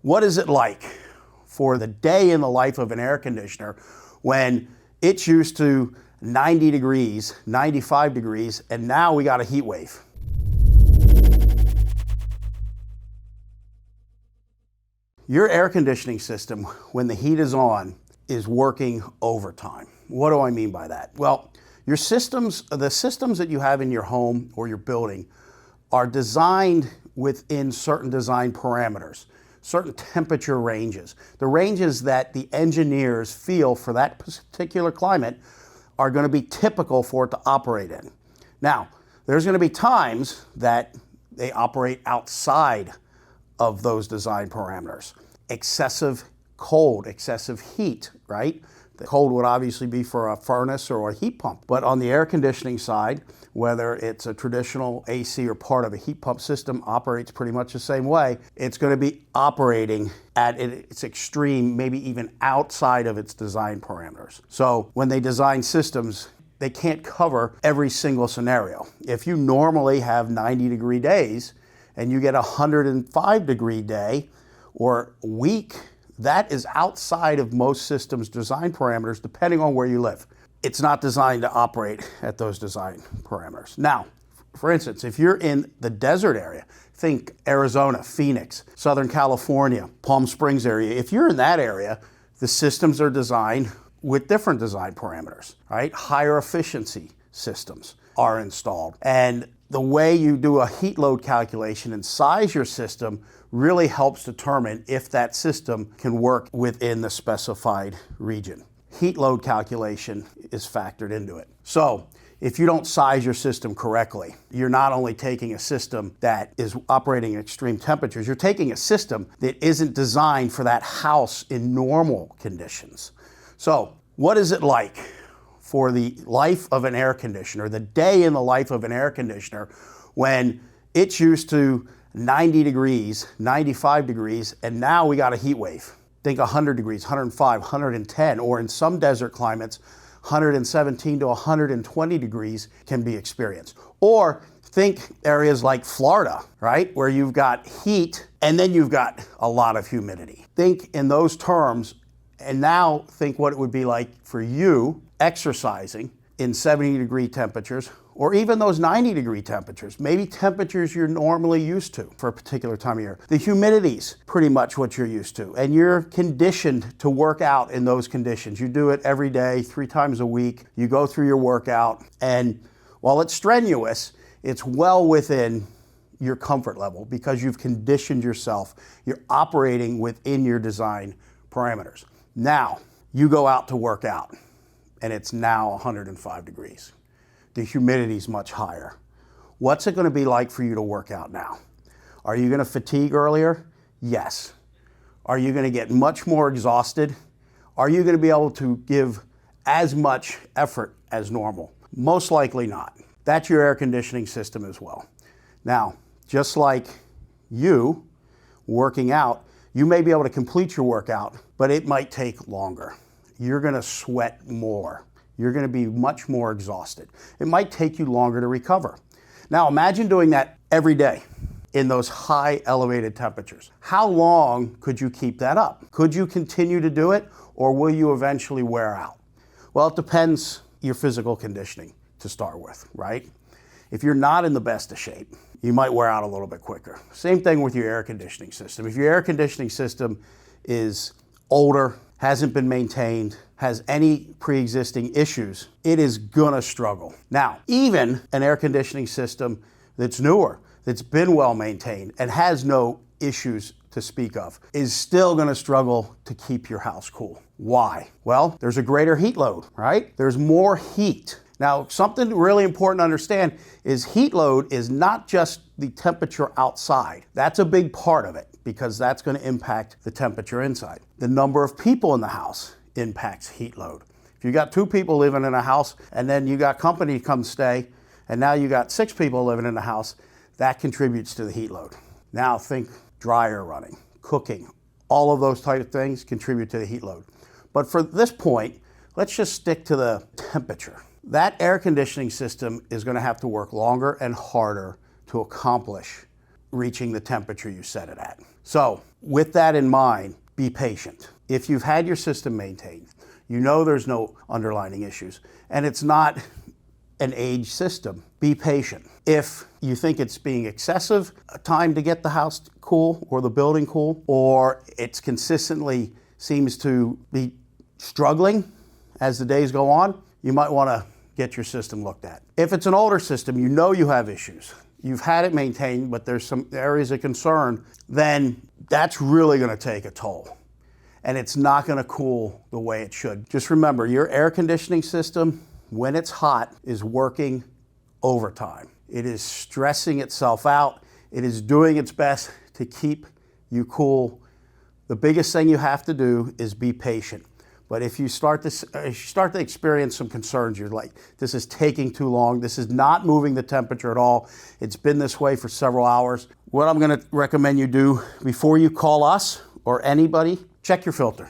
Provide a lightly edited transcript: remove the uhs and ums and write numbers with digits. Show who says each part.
Speaker 1: What is it like for the day in the life of an air conditioner when it's used to 90 degrees, 95 degrees, and now we got a heat wave? Your air conditioning system, when the heat is on, is working overtime. What do I mean by that? Well, your systems, the systems that you have in your home or your building are designed within certain design parameters, certain temperature ranges. The ranges that the engineers feel for that particular climate are going to be typical for it to operate in. Now, there's going to be times that they operate outside of those design parameters. Excessive cold, excessive heat, right? The cold would obviously be for a furnace or a heat pump. But on the air conditioning side, whether it's a traditional AC or part of a heat pump system, operates pretty much the same way. It's going to be operating at its extreme, maybe even outside of its design parameters. So when they design systems, they can't cover every single scenario. If you normally have 90-degree days and you get a 105-degree day or week, that is outside of most systems' design parameters, depending on where you live. It's not designed to operate at those design parameters. Now, for instance, if you're in the desert area, think Arizona, Phoenix, Southern California, Palm Springs area. If you're in that area, the systems are designed with different design parameters, right? Higher efficiency systems are installed. And the way you do a heat load calculation and size your system really helps determine if that system can work within the specified region. Heat load calculation is factored into it. So if you don't size your system correctly, you're not only taking a system that is operating at extreme temperatures, you're taking a system that isn't designed for that house in normal conditions. So what is it like for the life of an air conditioner, the day in the life of an air conditioner, when it's used to 90 degrees, 95 degrees, and now we got a heat wave? Think 100 degrees, 105, 110, or in some desert climates, 117 to 120 degrees can be experienced. Or think areas like Florida, right, where you've got heat and then you've got a lot of humidity. Think in those terms, and now think what it would be like for you exercising in 70-degree temperatures, or even those 90-degree temperatures, maybe temperatures you're normally used to for a particular time of year. The humidity's pretty much what you're used to, and you're conditioned to work out in those conditions. You do it every day, 3 times a week. You go through your workout, and while it's strenuous, it's well within your comfort level because you've conditioned yourself. You're operating within your design parameters. Now, you go out to work out, and it's now 105 degrees. The humidity's much higher. What's it going to be like for you to work out now? Are you going to fatigue earlier? Yes. Are you going to get much more exhausted? Are you going to be able to give as much effort as normal? Most likely not. That's your air conditioning system as well. Now, just like you working out, you may be able to complete your workout, but it might take longer. You're going to sweat more. You're going to be much more exhausted. It might take you longer to recover. Now imagine doing that every day in those high elevated temperatures. How long could you keep that up? Could you continue to do it, or will you eventually wear out? Well, it depends your physical conditioning to start with, right? If you're not in the best of shape, you might wear out a little bit quicker. Same thing with your air conditioning system. If your air conditioning system is older, hasn't been maintained, has any pre-existing issues, it is gonna struggle. Now, even an air conditioning system that's newer, that's been well maintained and has no issues to speak of, is still gonna struggle to keep your house cool. Why? Well, there's a greater heat load, right? There's more heat. Now, something really important to understand is heat load is not just the temperature outside. That's a big part of it because that's going to impact the temperature inside. The number of people in the house impacts heat load. If you got 2 people living in a house and then you got company come stay and now you got 6 people living in the house, that contributes to the heat load. Now think dryer running, cooking, all of those type of things contribute to the heat load. But for this point, let's just stick to the temperature. That air conditioning system is going to have to work longer and harder to accomplish reaching the temperature you set it at. So with that in mind, be patient. If you've had your system maintained, you know there's no underlying issues, and it's not an aged system, be patient. If you think it's being excessive time to get the house cool or the building cool, or it's consistently seems to be struggling as the days go on, you might want to get your system looked at. If it's an older system, you know you have issues, you've had it maintained, but there's some areas of concern, then that's really going to take a toll. And it's not going to cool the way it should. Just remember, your air conditioning system, when it's hot, is working overtime. It is stressing itself out. It is doing its best to keep you cool. The biggest thing you have to do is be patient. But if you start to experience some concerns, you're like, this is taking too long, this is not moving the temperature at all, it's been this way for several hours, what I'm going to recommend you do before you call us or anybody, check your filter.